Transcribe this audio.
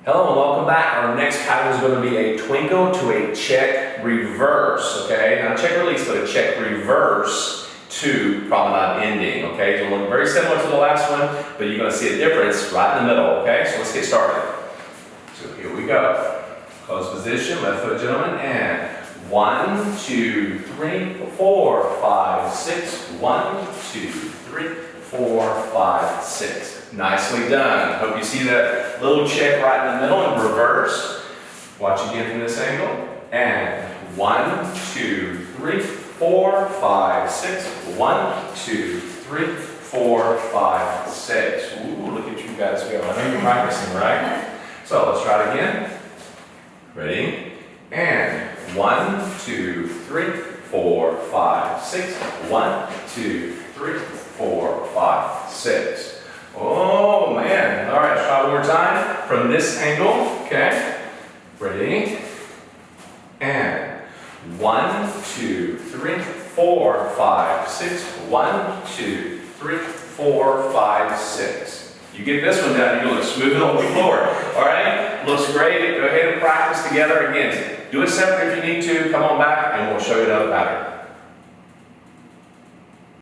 Hello and welcome back. Our next pattern is going to be a twinkle to a check reverse, okay? Not a check release, but a check reverse to promenade ending, okay? It's going to look very similar to the last one, but you're going to see a difference right in the middle, okay? So let's get started. So here we go. Close position, left foot gentlemen, and 1, 2, 3, 4, 5, 6. 1, 2, 3, 4, 5, 6. Nicely done. Hope you see that little check right in the middle in reverse. Watch again from this angle. And 1, 2, 3, 4, 5, 6. 1, 2, 3, 4, 5, 6. Ooh, look at you guys go. I know you're practicing, right? So let's try it again. Ready? And 1, 2, 3, 4, 5, 6. 1, 2, 3, 4, 5, 6. Oh man. All right, try one more time from this angle. Okay. Ready? And 1, 2, 3, 4, 5, 6. 1, 2, 3, 4, 5, 6. You get this one down, you're going to smooth it over the floor. All right? Looks great. Go ahead and practice together again. Do it separate if you need to. Come on back and we'll show you another pattern.